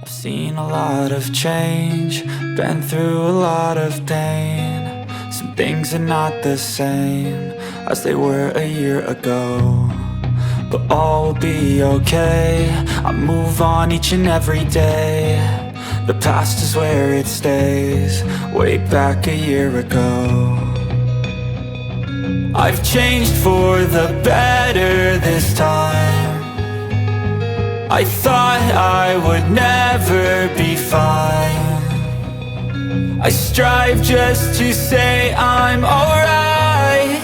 I've seen a lot of change, been through a lot of pain. Some things are not the same as they were a year ago, but all will be okay. I move on each and every day. The past is where it stays, way back a year ago. I've changed for the better this time. I thought I would never be fine. I strive just to say I'm alright,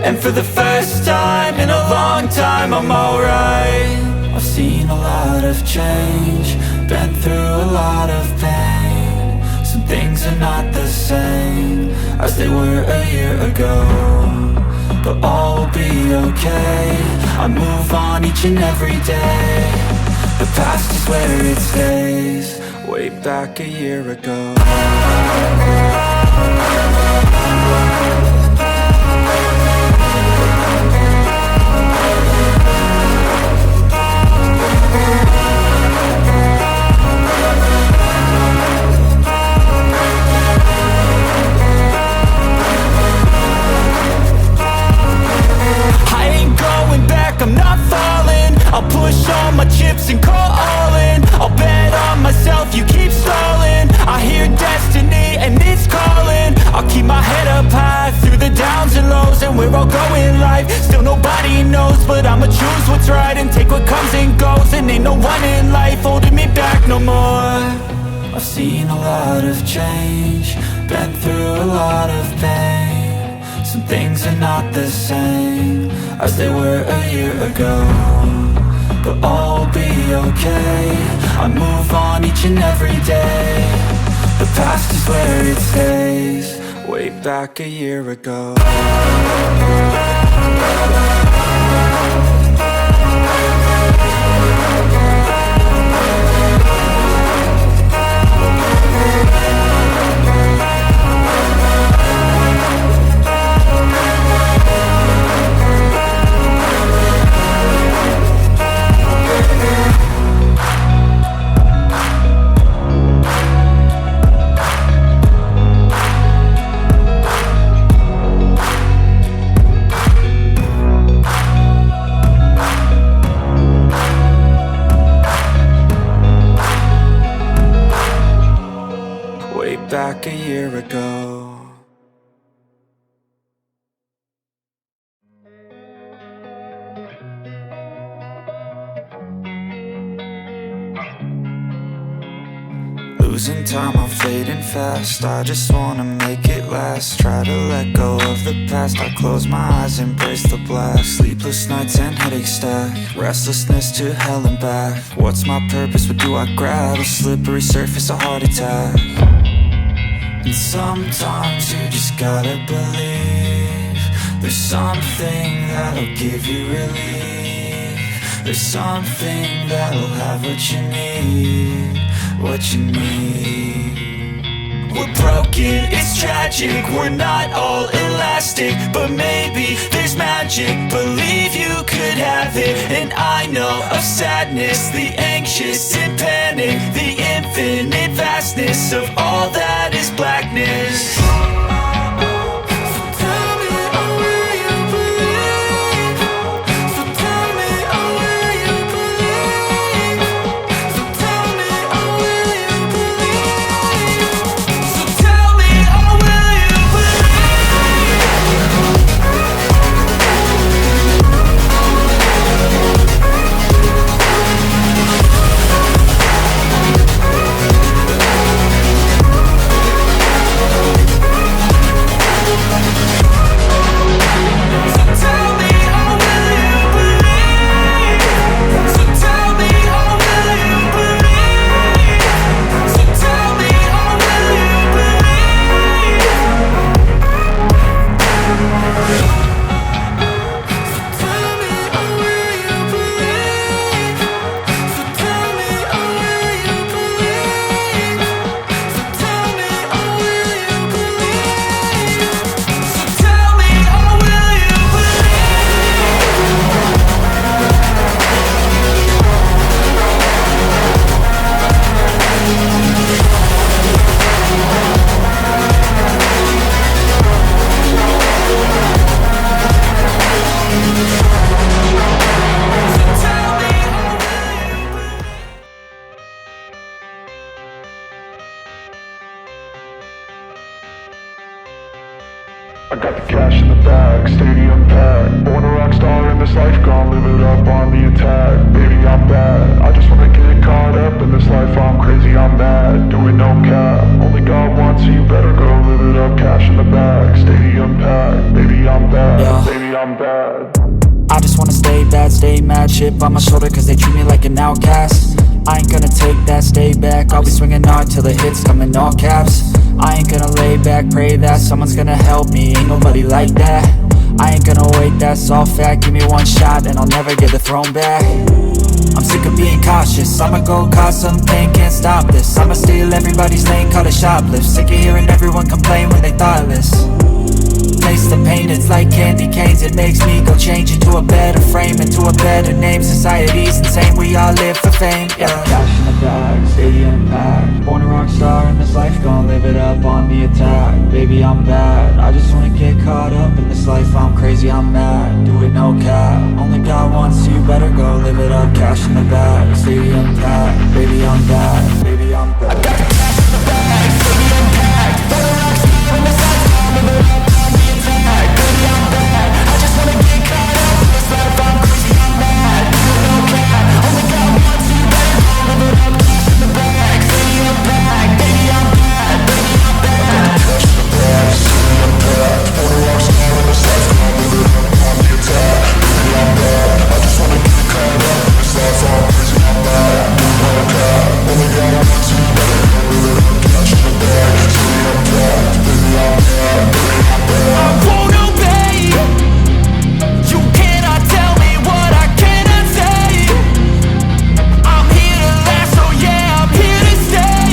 and for the first time in a long time I'm alright. I've seen a lot of change, been through a lot of pain. Some things are not the same as they were a year ago, but all will be okay. I move on each and every day. The past is where it stays, way back a year ago. I'm not falling, I'll push all my chips and call all in. I'll bet on myself, you keep stalling. I hear destiny and it's calling. I'll keep my head up high through the downs and lows, and we're all going life. Still nobody knows, but I'ma choose what's right and take what comes and goes. And ain't no one in life holding me back no more. I've seen a lot of change, been through a lot of pain. Some things are not the same as they were a year ago, but all will be okay. I move on each and every day. The past is where it stays, way back a year ago. Back a year ago. Losing time, I'm fading fast. I just wanna make it last. Try to let go of the past. I close my eyes, embrace the blast. Sleepless nights and headaches stack. Restlessness to hell and back. What's my purpose? What do I grab? A slippery surface, a heart attack. And sometimes you just gotta believe there's something that'll give you relief. There's something that'll have what you need, what you need. We're broken, it's tragic, we're not all elastic, but maybe there's magic. Believe you could have it. And I know of sadness, the anxious and panic, the infinite vastness of all that is blackness. I got the cash in the bag, stadium packed. Born a rock star in this life, gon' live it up on the attack. Baby, I'm bad, I just wanna get caught up in this life. I'm crazy, I'm mad, doing no cap. Only God wants, so you better go live it up. Cash in the bag, stadium packed. Baby, I'm bad, yeah. Baby, I'm bad. I just wanna stay bad, stay mad. Chip on my shoulder cause they treat me like an outcast. I ain't gonna take that, stay back. I'll be swinging hard till the hits come in all caps. I ain't gonna lay back, pray that someone's gonna help me. Ain't nobody like that. I ain't gonna wait, that's all fact. Give me one shot and I'll never get the throne back. I'm sick of being cautious, I'ma go cause some pain, can't stop this. I'ma steal everybody's lane, call it shoplift. Sick of hearing everyone complain when they thoughtless. Taste the pain, it's like candy canes. It makes me go change into a better frame, into a better name. Society's insane, we all live for fame, yeah. Cash in the bag, stadium packed. Born a rock star in this life, gon' live it up on the attack. Baby, I'm bad, I just wanna get caught up in this life. I'm crazy, I'm mad, do it no cap. Only God wants, so you better go live it up. Cash in the bag, stadium packed. Baby, I'm bad, baby, I'm bad. I got the cash in the bag, stadium packed. Born a rock star in this life, gon' live it up. Baby, I'm bad, I just wanna get caught up in this life. I'm crazy, I'm mad, do it no cap. Only God wants, so you better go live it up. Cash in the bag, stadium packed. Baby, I'm bad, baby, I'm bad. Cash in the bag, stadium packed. Born a rock star in this life, gon' live it up on the attack. Baby, I'm bad, I just wanna get caught up in this life. I'm crazy, I'm mad, do it no cap. Only God wants, so you better go live it up. Cash in the bag, stadium packed. Baby, I'm bad, baby, I'm bad. I won't obey. You cannot tell me what I cannot say. I'm here to last, so yeah, I'm here to stay.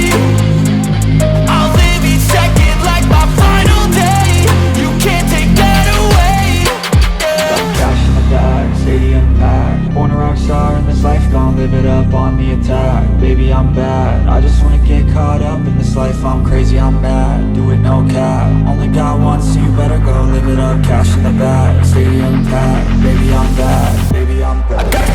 I'll live each second like my final day. You can't take that away, yeah. Cash in the bag, stadium packed. Born a rock star in this life, gon' live it up on the attack. Baby, I'm bad, I just wanna get caught up in this life. I'm crazy, I'm mad, do it no cap. Only God wants, so you better go live it up. Cash in the bag, stadium packed. Baby, I'm bad, baby, I'm bad.